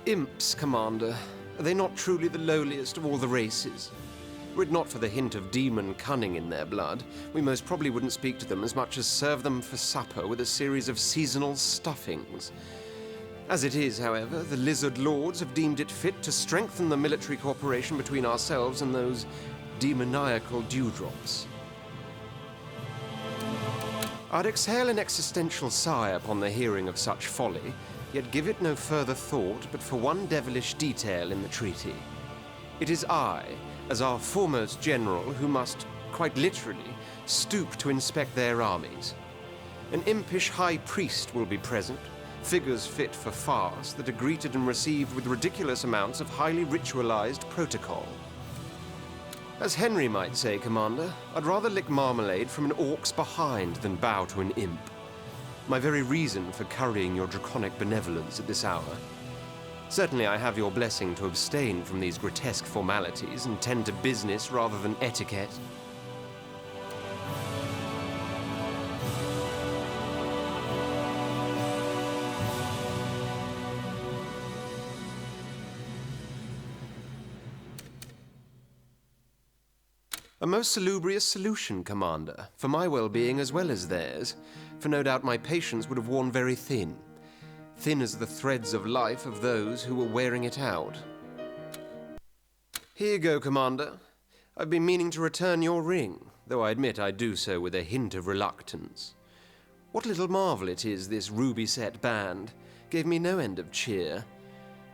Imps, Commander. Are they not truly the lowliest of all the races? Were it not for the hint of demon cunning in their blood, we most probably wouldn't speak to them as much as serve them for supper with a series of seasonal stuffings. As it is, however, the lizard lords have deemed it fit to strengthen the military cooperation between ourselves and those demoniacal dewdrops. I'd exhale an existential sigh upon the hearing of such folly, yet give it no further thought but for one devilish detail in the treaty. It is I, as our foremost general, who must, quite literally, stoop to inspect their armies. An impish high priest will be present, figures fit for farce that are greeted and received with ridiculous amounts of highly ritualized protocol. As Henry might say, Commander, I'd rather lick marmalade from an orc's behind than bow to an imp. My very reason for currying your draconic benevolence at this hour. Certainly I have your blessing to abstain from these grotesque formalities and tend to business rather than etiquette. A most salubrious solution, Commander, for my well-being as well as theirs, for no doubt my patience would have worn very thin. Thin as the threads of life of those who were wearing it out. Here you go, Commander. I've been meaning to return your ring, though I admit I do so with a hint of reluctance. What little marvel it is, this ruby-set band, gave me no end of cheer.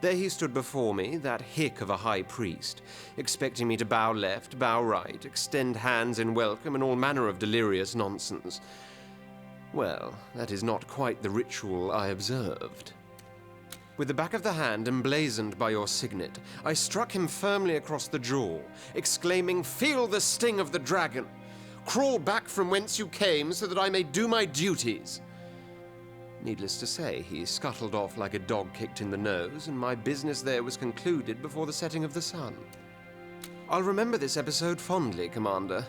There he stood before me, that hick of a high priest, expecting me to bow left, bow right, extend hands in welcome, and all manner of delirious nonsense. Well, that is not quite the ritual I observed. With the back of the hand emblazoned by your signet, I struck him firmly across the jaw, exclaiming, "Feel the sting of the dragon! Crawl back from whence you came so that I may do my duties!" Needless to say, he scuttled off like a dog kicked in the nose, and my business there was concluded before the setting of the sun. I'll remember this episode fondly, Commander.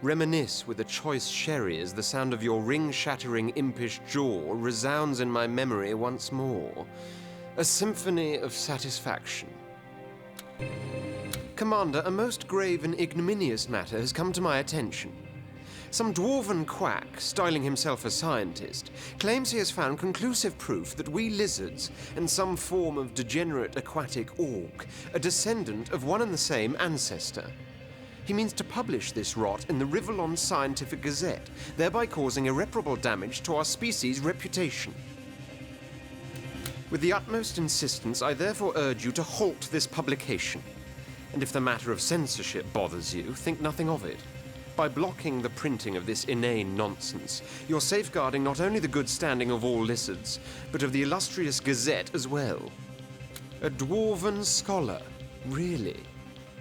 Reminisce with a choice sherry as the sound of your ring-shattering impish jaw resounds in my memory once more. A symphony of satisfaction. Commander, a most grave and ignominious matter has come to my attention. Some dwarven quack, styling himself a scientist, claims he has found conclusive proof that we lizards, and some form of degenerate aquatic orc, are descendant of one and the same ancestor. He means to publish this rot in the Rivellon Scientific Gazette, thereby causing irreparable damage to our species' reputation. With the utmost insistence, I therefore urge you to halt this publication. And if the matter of censorship bothers you, think nothing of it. By blocking the printing of this inane nonsense, you're safeguarding not only the good standing of all lizards, but of the illustrious Gazette as well. A dwarven scholar, really?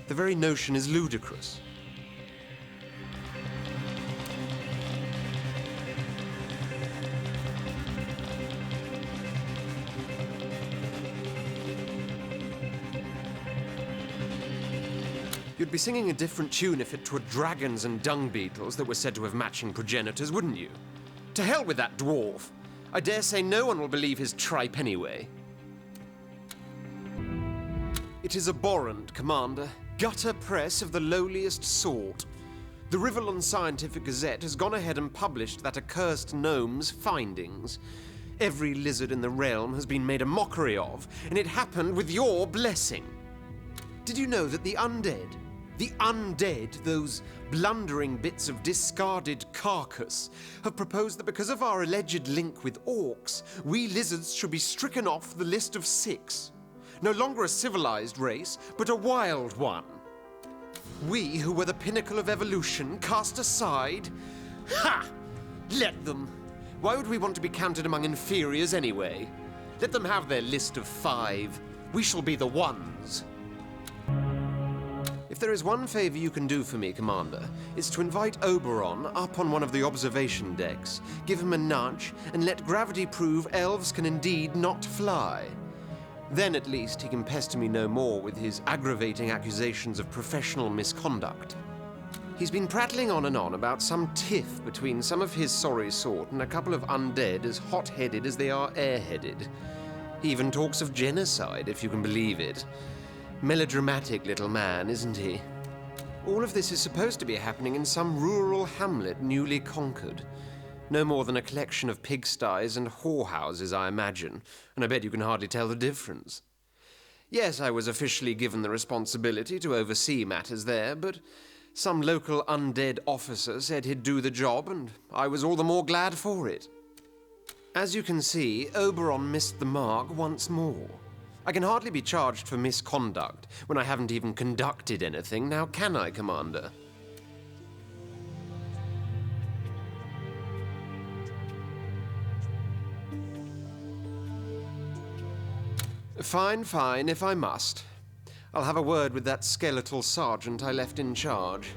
The very notion is ludicrous. You'd be singing a different tune if it were dragons and dung beetles that were said to have matching progenitors, wouldn't you? To hell with that dwarf! I dare say no one will believe his tripe anyway. It is abhorrent, Commander. Gutter press of the lowliest sort. The Rivellon Scientific Gazette has gone ahead and published that accursed gnome's findings. Every lizard in the realm has been made a mockery of, and it happened with your blessing. Did you know that the undead, those blundering bits of discarded carcass, have proposed that because of our alleged link with orcs, we lizards should be stricken off the list of 6. No longer a civilized race, but a wild one. We, who were the pinnacle of evolution, cast aside? Ha! Let them. Why would we want to be counted among inferiors anyway? Let them have their list of 5. We shall be the ones. If there is one favor you can do for me, Commander, it's to invite Oberon up on one of the observation decks, give him a nudge, and let gravity prove elves can indeed not fly. Then at least he can pester me no more with his aggravating accusations of professional misconduct. He's been prattling on and on about some tiff between some of his sorry sort and a couple of undead as hot-headed as they are airheaded. He even talks of genocide, if you can believe it. Melodramatic little man, isn't he? All of this is supposed to be happening in some rural hamlet newly conquered. No more than a collection of pigsties and whorehouses, I imagine, and I bet you can hardly tell the difference. Yes, I was officially given the responsibility to oversee matters there, but some local undead officer said he'd do the job, and I was all the more glad for it. As you can see, Oberon missed the mark once more. I can hardly be charged for misconduct when I haven't even conducted anything, now can I, Commander? Fine, if I must. I'll have a word with that skeletal sergeant I left in charge.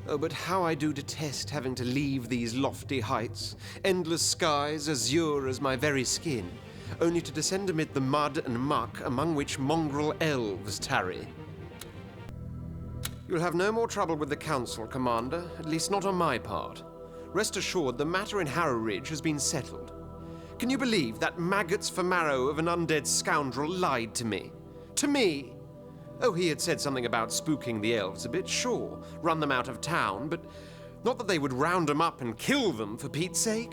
Oh, but how I do detest having to leave these lofty heights, endless skies azure as my very skin, only to descend amid the mud and muck among which mongrel elves tarry. You'll have no more trouble with the Council, Commander, at least not on my part. Rest assured, the matter in Harrow Ridge has been settled. Can you believe that maggots for marrow of an undead scoundrel lied to me? To me! Oh, he had said something about spooking the elves a bit, sure, run them out of town, but not that they would round them up and kill them, for Pete's sake.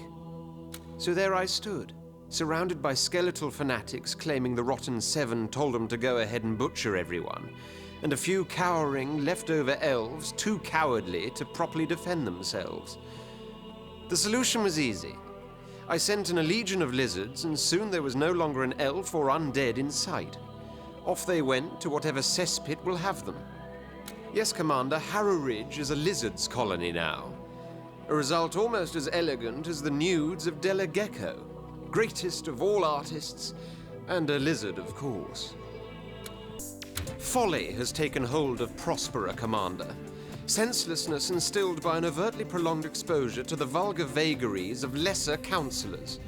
So there I stood, surrounded by skeletal fanatics claiming the Rotten Seven told them to go ahead and butcher everyone, and a few cowering, leftover elves too cowardly to properly defend themselves. The solution was easy. I sent in a legion of lizards, and soon there was no longer an elf or undead in sight. Off they went to whatever cesspit will have them. Yes, Commander, Harrow Ridge is a lizard's colony now. A result almost as elegant as the nudes of Della Gecko, greatest of all artists, and a lizard, of course. Folly has taken hold of Prospera, Commander. Senselessness instilled by an overtly prolonged exposure to the vulgar vagaries of lesser councillors.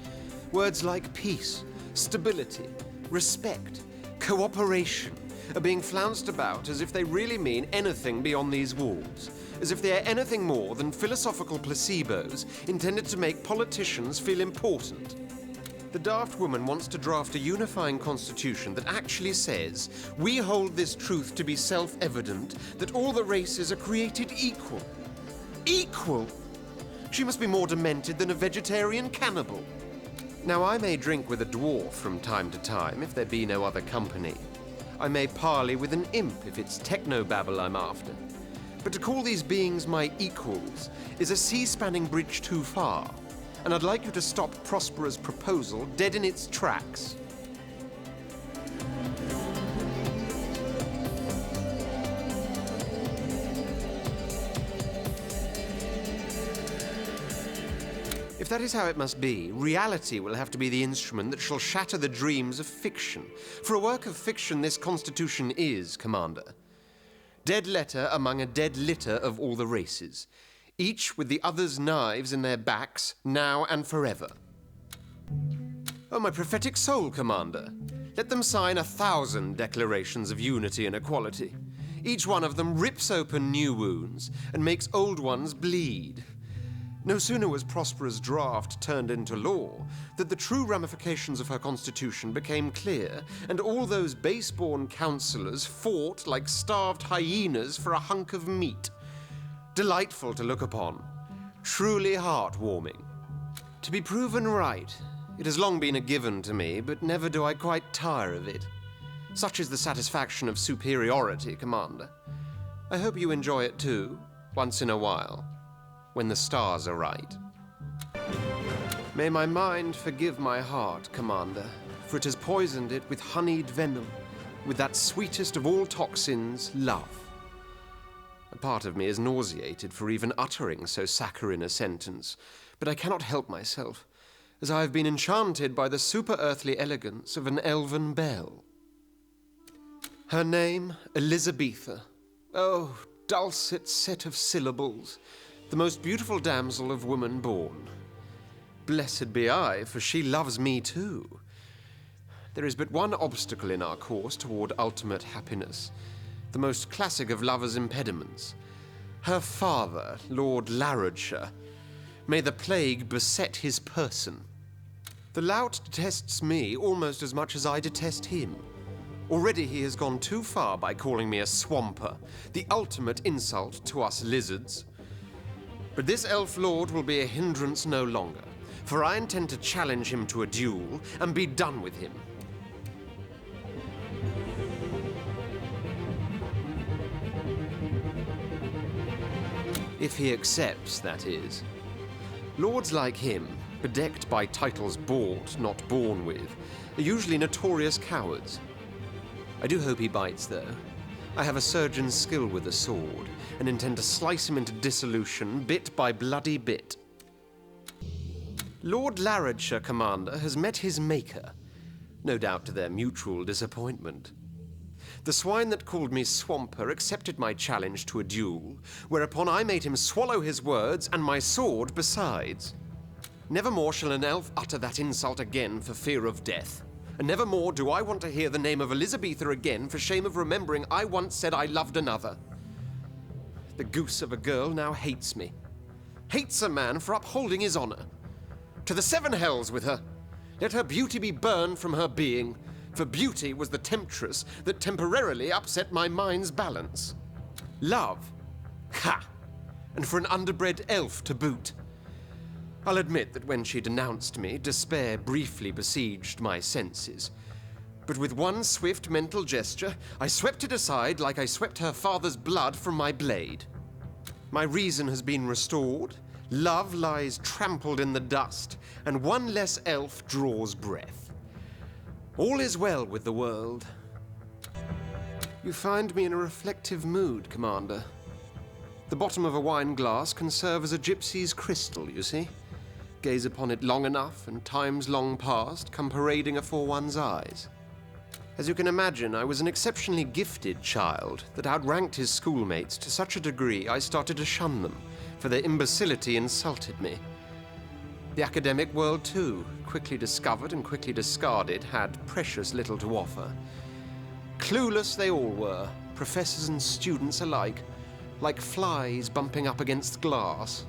Words like peace, stability, respect, cooperation are being flounced about as if they really mean anything beyond these walls, as if they are anything more than philosophical placebos intended to make politicians feel important. The daft woman wants to draft a unifying constitution that actually says, we hold this truth to be self-evident, that all the races are created equal. Equal? She must be more demented than a vegetarian cannibal. Now, I may drink with a dwarf from time to time, if there be no other company. I may parley with an imp if it's technobabble I'm after. But to call these beings my equals is a sea-spanning bridge too far, and I'd like you to stop Prospera's proposal dead in its tracks. If that is how it must be, reality will have to be the instrument that shall shatter the dreams of fiction. For a work of fiction, this Constitution is, Commander. Dead letter among a dead litter of all the races, each with the other's knives in their backs, now and forever. Oh, my prophetic soul, Commander. Let them sign 1,000 declarations of unity and equality. Each one of them rips open new wounds and makes old ones bleed. No sooner was Prospera's draft turned into law that the true ramifications of her constitution became clear, and all those base-born councillors fought like starved hyenas for a hunk of meat. Delightful to look upon, truly heartwarming. To be proven right, it has long been a given to me, but never do I quite tire of it. Such is the satisfaction of superiority, Commander. I hope you enjoy it too, once in a while, when the stars are right. May my mind forgive my heart, Commander, for it has poisoned it with honeyed venom, with that sweetest of all toxins, love. A part of me is nauseated for even uttering so saccharine a sentence, but I cannot help myself, as I have been enchanted by the super-earthly elegance of an elven belle. Her name, Elizabetha. Oh, dulcet set of syllables, the most beautiful damsel of woman born. Blessed be I, for she loves me too. There is but one obstacle in our course toward ultimate happiness, the most classic of lovers' impediments. Her father, Lord Larrodshire. May the plague beset his person. The lout detests me almost as much as I detest him. Already he has gone too far by calling me a swamper, the ultimate insult to us lizards. But this elf lord will be a hindrance no longer, for I intend to challenge him to a duel and be done with him. If he accepts, that is. Lords like him, bedecked by titles bought, not born with, are usually notorious cowards. I do hope he bites, though. I have a surgeon's skill with a sword, and intend to slice him into dissolution bit by bloody bit. Lord Laradshire, Commander, has met his maker, no doubt to their mutual disappointment. The swine that called me Swamper accepted my challenge to a duel, whereupon I made him swallow his words and my sword besides. Nevermore shall an elf utter that insult again for fear of death, and nevermore do I want to hear the name of Elizabetha again for shame of remembering I once said I loved another. The goose of a girl now hates me. Hates a man for upholding his honor. To the seven hells with her. Let her beauty be burned from her being, for beauty was the temptress that temporarily upset my mind's balance. Love? Ha! And for an underbred elf to boot. I'll admit that when she denounced me, despair briefly besieged my senses. But with one swift mental gesture, I swept it aside like I swept her father's blood from my blade. My reason has been restored, love lies trampled in the dust, and one less elf draws breath. All is well with the world. You find me in a reflective mood, Commander. The bottom of a wine glass can serve as a gypsy's crystal, you see. Gaze upon it long enough, and times long past come parading afore one's eyes. As you can imagine, I was an exceptionally gifted child that outranked his schoolmates to such a degree I started to shun them, for their imbecility insulted me. The academic world, too, quickly discovered and quickly discarded, had precious little to offer. Clueless they all were, professors and students alike, like flies bumping up against glass.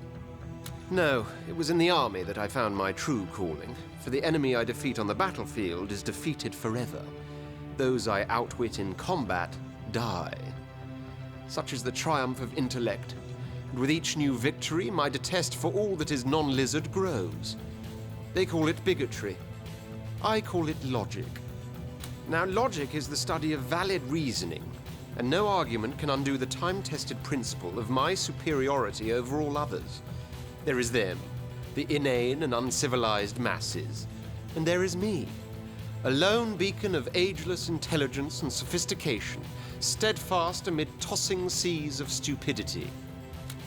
No, it was in the army that I found my true calling, for the enemy I defeat on the battlefield is defeated forever. Those I outwit in combat die. Such is the triumph of intellect, and with each new victory, my detest for all that is non-lizard grows. They call it bigotry. I call it logic. Now, logic is the study of valid reasoning, and no argument can undo the time-tested principle of my superiority over all others. There is them, the inane and uncivilized masses, and there is me, a lone beacon of ageless intelligence and sophistication, steadfast amid tossing seas of stupidity.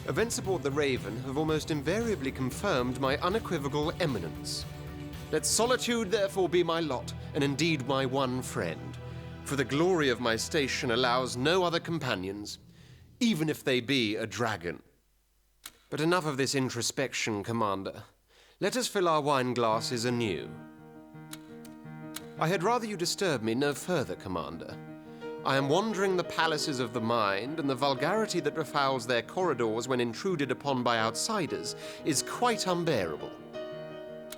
Events aboard the Raven have almost invariably confirmed my unequivocal eminence. Let solitude therefore be my lot, and indeed my one friend, for the glory of my station allows no other companions, even if they be a dragon. But enough of this introspection, Commander. Let us fill our wine glasses anew. I had rather you disturb me no further, Commander. I am wandering the palaces of the mind, and the vulgarity that befouls their corridors when intruded upon by outsiders is quite unbearable.